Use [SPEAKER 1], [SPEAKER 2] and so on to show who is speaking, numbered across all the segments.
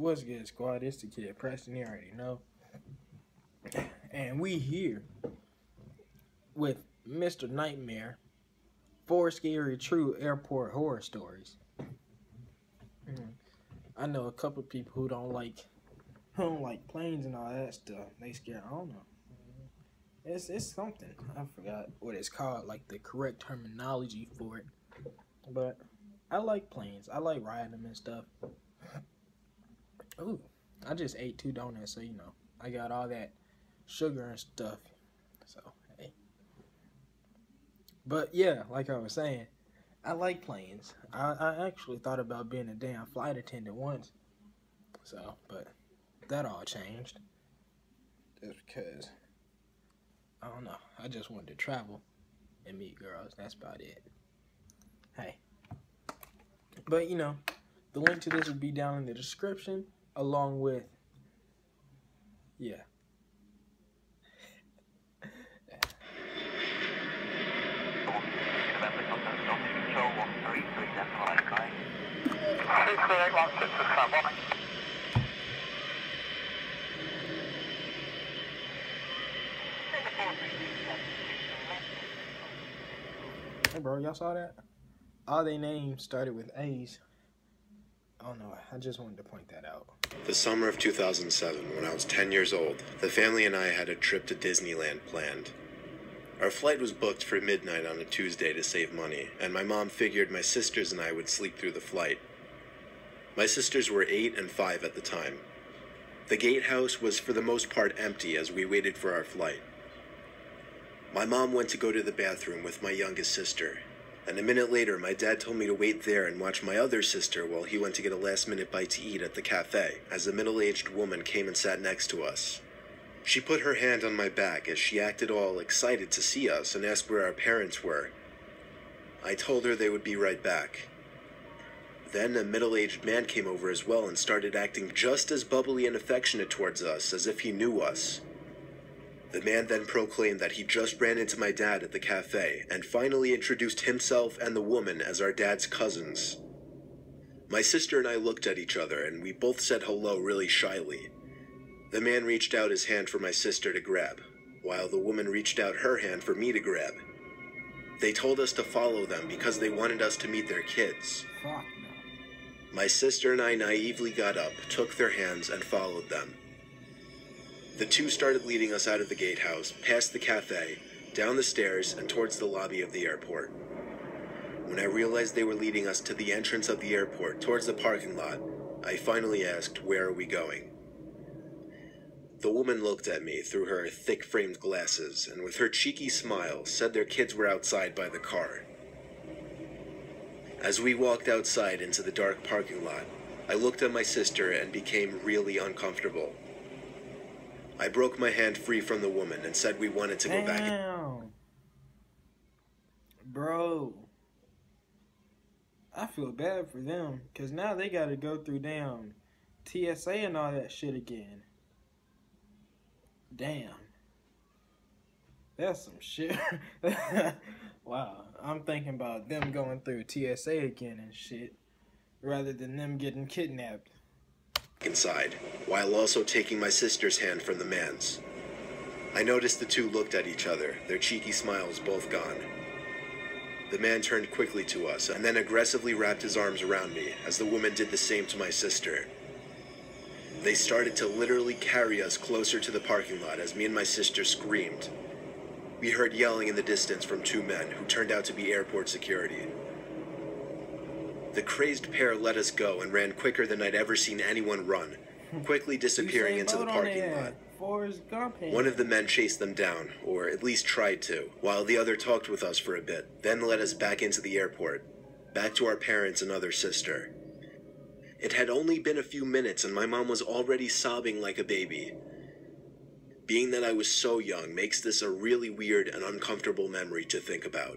[SPEAKER 1] What's good, squad? It's the kid Preston. You already know. And we here with Mr. Nightmare, 4 Scary True Airport Horror Stories. I know a couple people who don't like planes and all that stuff. They scared. I don't know. It's something. I forgot what it's called, like the correct terminology for it. But I like planes. I like riding them and stuff. Ooh, I just ate 2 donuts, so you know I got all that sugar and stuff. So hey. But yeah, like I was saying, I like planes. I actually thought about being a damn flight attendant once. So, but that all changed. Just because, I don't know, I just wanted to travel and meet girls. That's about it. Hey. But, you know, the link to this will be down in the description, along with, yeah. Hey bro, y'all saw that? All their names started with A's. Oh no, I just wanted to point that out.
[SPEAKER 2] The summer of 2007, when I was 10 years old, the family and I had a trip to Disneyland planned. Our flight was booked for midnight on a Tuesday to save money, and my mom figured my sisters and I would sleep through the flight. My sisters were 8 and 5 at the time. The gatehouse was for the most part empty as we waited for our flight. My mom went to go to the bathroom with my youngest sister, and a minute later my dad told me to wait there and watch my other sister while he went to get a last-minute bite to eat at the cafe, as a middle-aged woman came and sat next to us. She put her hand on my back as she acted all excited to see us and asked where our parents were. I told her they would be right back. Then a middle-aged man came over as well and started acting just as bubbly and affectionate towards us as if he knew us. The man then proclaimed that he just ran into my dad at the cafe and finally introduced himself and the woman as our dad's cousins. My sister and I looked at each other and we both said hello really shyly. The man reached out his hand for my sister to grab, while the woman reached out her hand for me to grab. They told us to follow them because they wanted us to meet their kids.
[SPEAKER 1] Fuck no.
[SPEAKER 2] My sister and I naively got up, took their hands, and followed them. The two started leading us out of the gatehouse, past the cafe, down the stairs, and towards the lobby of the airport. When I realized they were leading us to the entrance of the airport, towards the parking lot, I finally asked, "Where are we going?" The woman looked at me through her thick-framed glasses, and with her cheeky smile, said their kids were outside by the car. As we walked outside into the dark parking lot, I looked at my sister and became really uncomfortable. I broke my hand free from the woman and said we wanted to go back.
[SPEAKER 1] Damn. Bro. I feel bad for them, because now they got to go through damn TSA and all that shit again. Damn. That's some shit. Wow. I'm thinking about them going through TSA again and shit, rather than them getting kidnapped.
[SPEAKER 2] Inside, while also taking my sister's hand from the man's. I noticed the two looked at each other, their cheeky smiles both gone. The man turned quickly to us and then aggressively wrapped his arms around me as the woman did the same to my sister. They started to literally carry us closer to the parking lot as me and my sister screamed. We heard yelling in the distance from 2 men who turned out to be airport security. The crazed pair let us go and ran quicker than I'd ever seen anyone run, quickly disappearing into the parking lot. One of the men chased them down, or at least tried to, while the other talked with us for a bit, then led us back into the airport, back to our parents and other sister. It had only been a few minutes and my mom was already sobbing like a baby. Being that I was so young makes this a really weird and uncomfortable memory to think about.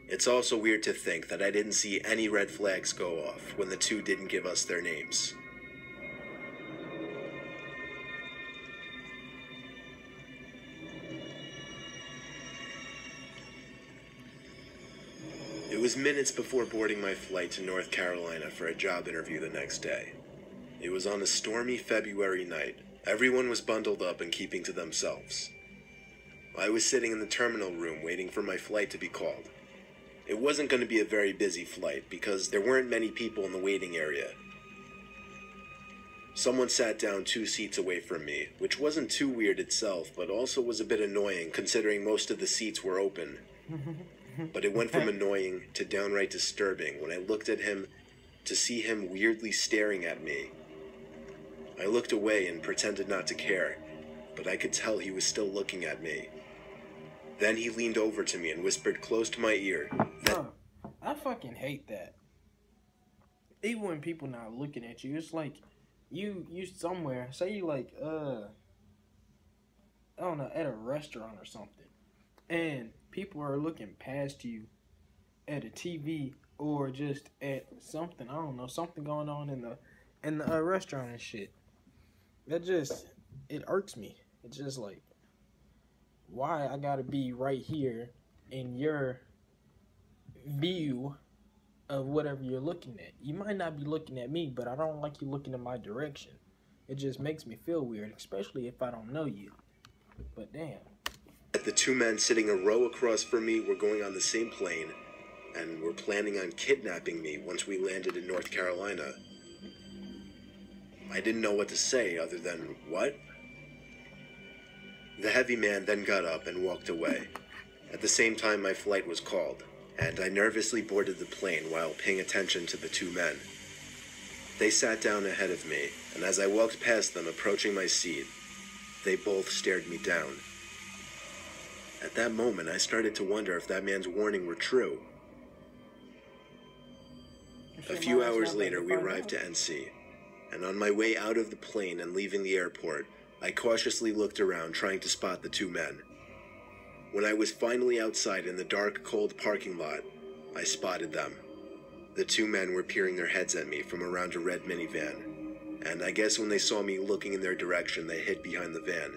[SPEAKER 2] It's also weird to think that I didn't see any red flags go off when the two didn't give us their names. It was minutes before boarding my flight to North Carolina for a job interview the next day. It was on a stormy February night. Everyone was bundled up and keeping to themselves. I was sitting in the terminal room waiting for my flight to be called. It wasn't going to be a very busy flight because there weren't many people in the waiting area. Someone sat down 2 seats away from me, which wasn't too weird itself, but also was a bit annoying considering most of the seats were open. But it went from annoying to downright disturbing when I looked at him to see him weirdly staring at me. I looked away and pretended not to care, but I could tell he was still looking at me. Then he leaned over to me and whispered close to my ear that...
[SPEAKER 1] I fucking hate that. Even when people not looking at you, it's like you somewhere, say you like, I don't know, at a restaurant or something, and people are looking past you at a TV or just at something, I don't know, something going on in the restaurant and shit. That just, it irks me. It's just like, why I gotta be right here in your view of whatever you're looking at. You might not be looking at me, but I don't like you looking in my direction. It just makes me feel weird, especially if I don't know you. But damn.
[SPEAKER 2] The 2 men sitting a row across from me were going on the same plane and were planning on kidnapping me once we landed in North Carolina. I didn't know what to say other than, what? The heavy man then got up and walked away. At the same time, my flight was called, and I nervously boarded the plane while paying attention to the 2 men. They sat down ahead of me, and as I walked past them approaching my seat, they both stared me down. At that moment, I started to wonder if that man's warning were true. A few hours later, we arrived to NC, and on my way out of the plane and leaving the airport, I cautiously looked around trying to spot the 2 men. When I was finally outside in the dark, cold parking lot, I spotted them. The 2 men were peering their heads at me from around a red minivan, and I guess when they saw me looking in their direction, they hid behind the van.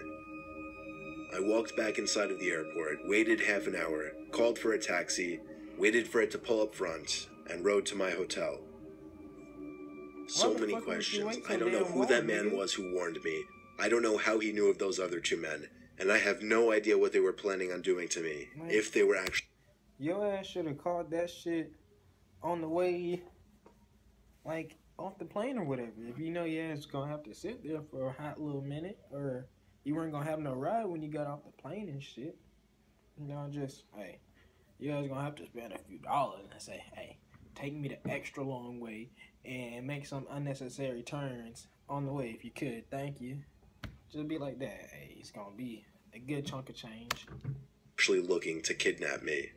[SPEAKER 2] I walked back inside of the airport, waited half an hour, called for a taxi, waited for it to pull up front, and rode to my hotel. So many questions. I don't know who that man was who warned me. I don't know how he knew of those other 2 men, and I have no idea what they were planning on doing to me, if they were actually...
[SPEAKER 1] Your ass should have called that shit on the way, like, off the plane or whatever. If you know your ass is gonna have to sit there for a hot little minute, or you weren't gonna have no ride when you got off the plane and shit. You know, just, hey, you guys gonna have to spend a few dollars and say, hey, take me the extra long way and make some unnecessary turns on the way if you could. Thank you. Just be like that. Hey, it's gonna be a good chunk of change.
[SPEAKER 2] Actually looking to kidnap me.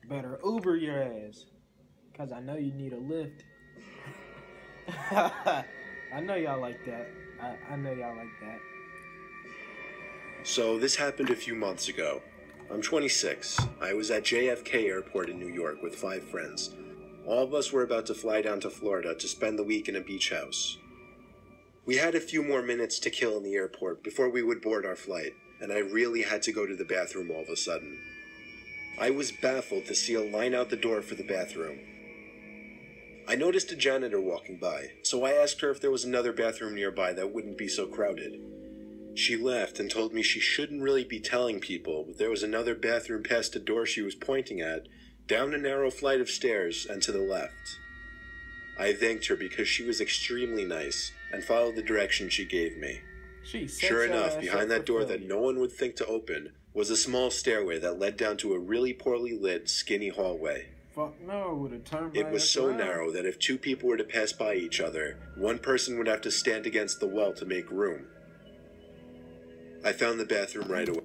[SPEAKER 1] Better Uber your ass, cause I know you need a lift. I know y'all like that. I know y'all like that.
[SPEAKER 2] So this happened a few months ago. I'm 26. I was at JFK Airport in New York with 5 friends. All of us were about to fly down to Florida to spend the week in a beach house. We had a few more minutes to kill in the airport before we would board our flight, and I really had to go to the bathroom all of a sudden. I was baffled to see a line out the door for the bathroom. I noticed a janitor walking by, so I asked her if there was another bathroom nearby that wouldn't be so crowded. She laughed and told me she shouldn't really be telling people, but there was another bathroom past the door she was pointing at, down a narrow flight of stairs and to the left. I thanked her because she was extremely nice and followed the direction she gave me. Sure enough, behind that door that no one would think to open was a small stairway that led down to a really poorly lit, skinny hallway.
[SPEAKER 1] Fuck no, would have turned
[SPEAKER 2] It was so narrow that if 2 people were to pass by each other, one person would have to stand against the wall to make room. I found the bathroom right away.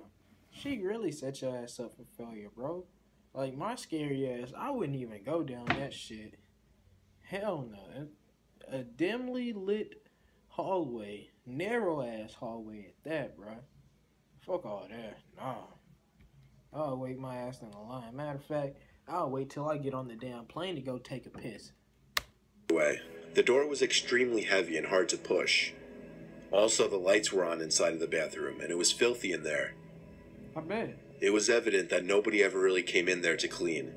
[SPEAKER 1] She really set your ass up for failure, bro. Like, my scary ass, I wouldn't even go down that shit. Hell no. A dimly lit hallway, narrow ass hallway at that, bro. Fuck all that. Nah. I'll wait my ass in the line. Matter of fact, I'll wait till I get on the damn plane to go take a piss.
[SPEAKER 2] The door was extremely heavy and hard to push. Also, the lights were on inside of the bathroom, and it was filthy in there.
[SPEAKER 1] I bet.
[SPEAKER 2] It was evident that nobody ever really came in there to clean.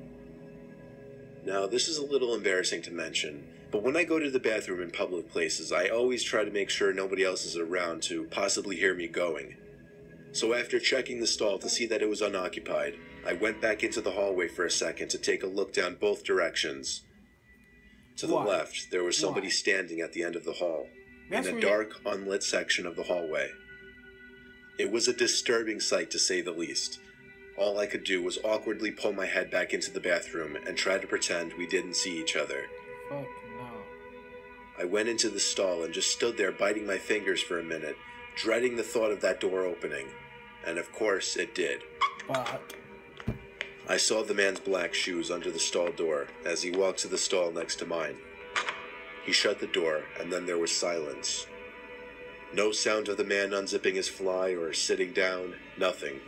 [SPEAKER 2] Now, this is a little embarrassing to mention, but when I go to the bathroom in public places, I always try to make sure nobody else is around to possibly hear me going. So after checking the stall to see that it was unoccupied, I went back into the hallway for a second to take a look down both directions. To the left, there was somebody standing at the end of the hall, in a dark, unlit section of the hallway. It was a disturbing sight, to say the least. All I could do was awkwardly pull my head back into the bathroom and try to pretend we didn't see each other.
[SPEAKER 1] Fuck no.
[SPEAKER 2] I went into the stall and just stood there biting my fingers for a minute, dreading the thought of that door opening. And of course, it did.
[SPEAKER 1] Fuck.
[SPEAKER 2] I saw the man's black shoes under the stall door as he walked to the stall next to mine. He shut the door, and then there was silence. No sound of the man unzipping his fly or sitting down, nothing.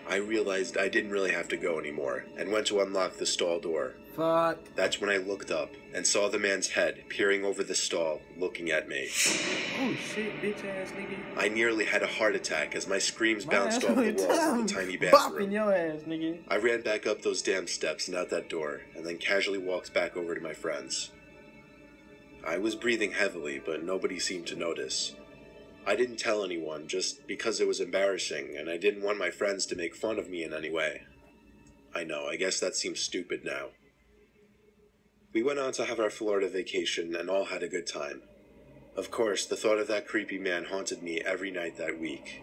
[SPEAKER 2] I realized I didn't really have to go anymore, and went to unlock the stall door.
[SPEAKER 1] Fuck.
[SPEAKER 2] That's when I looked up, and saw the man's head peering over the stall, looking at me.
[SPEAKER 1] Oh shit, bitch ass nigga.
[SPEAKER 2] I nearly had a heart attack as my screams bounced off the walls of the tiny
[SPEAKER 1] Bopping
[SPEAKER 2] bathroom.
[SPEAKER 1] your ass, nigga.
[SPEAKER 2] I ran back up those damn steps and out that door, and then casually walked back over to my friends. I was breathing heavily, but nobody seemed to notice. I didn't tell anyone just because it was embarrassing, and I didn't want my friends to make fun of me in any way. I know, I guess that seems stupid now. We went on to have our Florida vacation and all had a good time. Of course, the thought of that creepy man haunted me every night that week.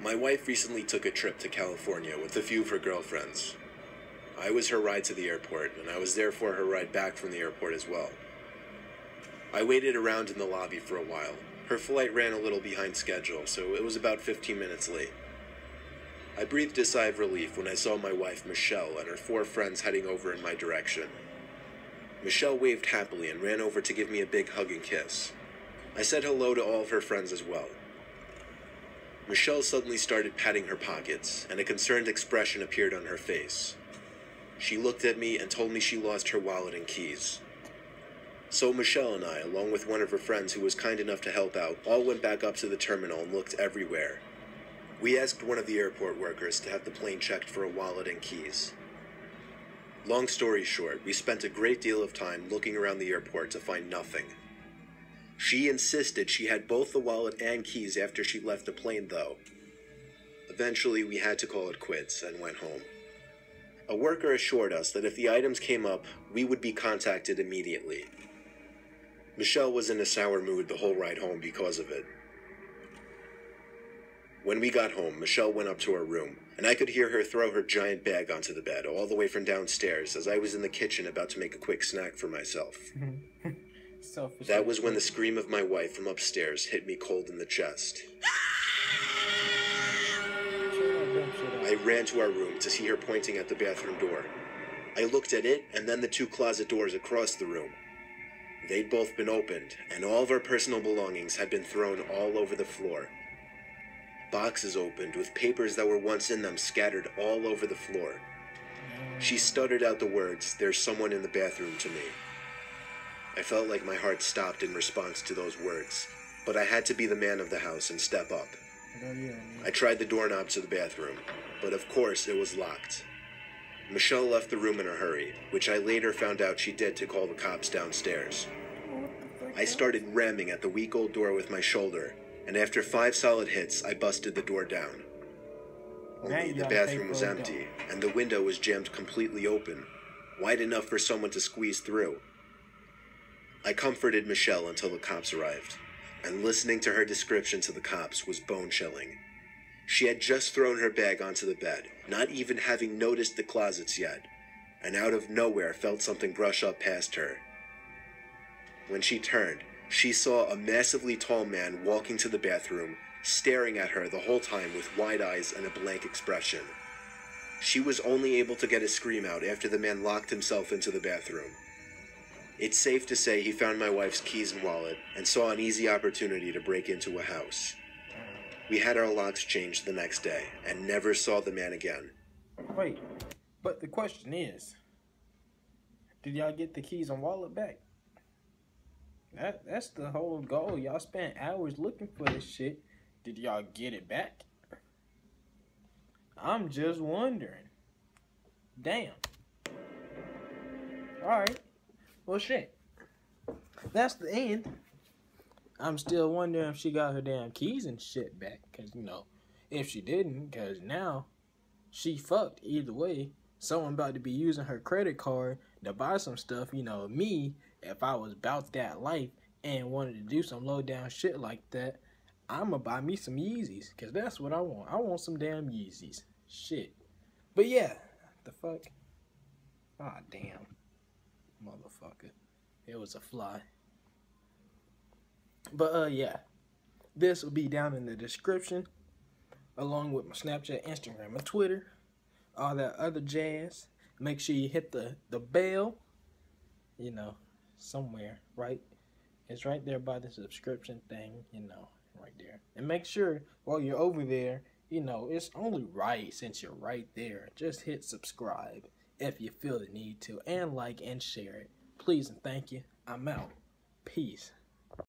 [SPEAKER 2] My wife recently took a trip to California with a few of her girlfriends. I was her ride to the airport, and I was therefore her ride back from the airport as well. I waited around in the lobby for a while. Her flight ran a little behind schedule, so it was about 15 minutes late. I breathed a sigh of relief when I saw my wife, Michelle, and her 4 friends heading over in my direction. Michelle waved happily and ran over to give me a big hug and kiss. I said hello to all of her friends as well. Michelle suddenly started patting her pockets, and a concerned expression appeared on her face. She looked at me and told me she lost her wallet and keys. So Michelle and I, along with one of her friends who was kind enough to help out, all went back up to the terminal and looked everywhere. We asked one of the airport workers to have the plane checked for a wallet and keys. Long story short, we spent a great deal of time looking around the airport to find nothing. She insisted she had both the wallet and keys after she left the plane, though. Eventually, we had to call it quits and went home. A worker assured us that if the items came up, we would be contacted immediately. Michelle was in a sour mood the whole ride home because of it. When we got home, Michelle went up to her room, and I could hear her throw her giant bag onto the bed all the way from downstairs as I was in the kitchen about to make a quick snack for myself. That was when the scream of my wife from upstairs hit me cold in the chest. I ran to our room to see her pointing at the bathroom door. I looked at it and then the 2 closet doors across the room. They'd both been opened, and all of our personal belongings had been thrown all over the floor. Boxes opened with papers that were once in them scattered all over the floor. She stuttered out the words, "There's someone in the bathroom," to me. I felt like my heart stopped in response to those words, but I had to be the man of the house and step up. I tried the doorknob to the bathroom, but of course it was locked. Michelle left the room in a hurry, which I later found out she did to call the cops downstairs. I started ramming at the weak old door with my shoulder, and after 5 solid hits, I busted the door down. Only the bathroom was empty, and the window was jammed completely open, wide enough for someone to squeeze through. I comforted Michelle until the cops arrived, and listening to her description to the cops was bone-chilling. She had just thrown her bag onto the bed, not even having noticed the closets yet, and out of nowhere felt something brush up past her. When she turned, she saw a massively tall man walking to the bathroom, staring at her the whole time with wide eyes and a blank expression. She was only able to get a scream out after the man locked himself into the bathroom. It's safe to say he found my wife's keys and wallet and saw an easy opportunity to break into a house. We had our locks changed the next day and never saw the man again.
[SPEAKER 1] Wait, but the question is, Did y'all get the keys and wallet back? That's the whole goal. Y'all spent hours looking for this shit. Did y'all get it back? I'm just wondering. Damn. Alright. Well, shit. That's the end. I'm still wondering if she got her damn keys and shit back. Because, you know, if she didn't, because now she fucked either way. Someone about to be using her credit card to buy some stuff. You know, me, if I was about that life and wanted to do some low down shit like that, I'ma buy me some Yeezys. Because that's what I want. I want some damn Yeezys. Shit. But yeah. The fuck? Ah, damn. Motherfucker. It was a fly. But, yeah. This will be down in the description. Along with my Snapchat, Instagram, and Twitter. All that other jazz. Make sure you hit the bell. You know, somewhere, right? It's right there by the subscription thing, you know, right there. And make sure while you're over there, you know, it's only right since you're right there. Just hit subscribe if you feel the need to. And like and share it. Please and thank you. I'm out. Peace.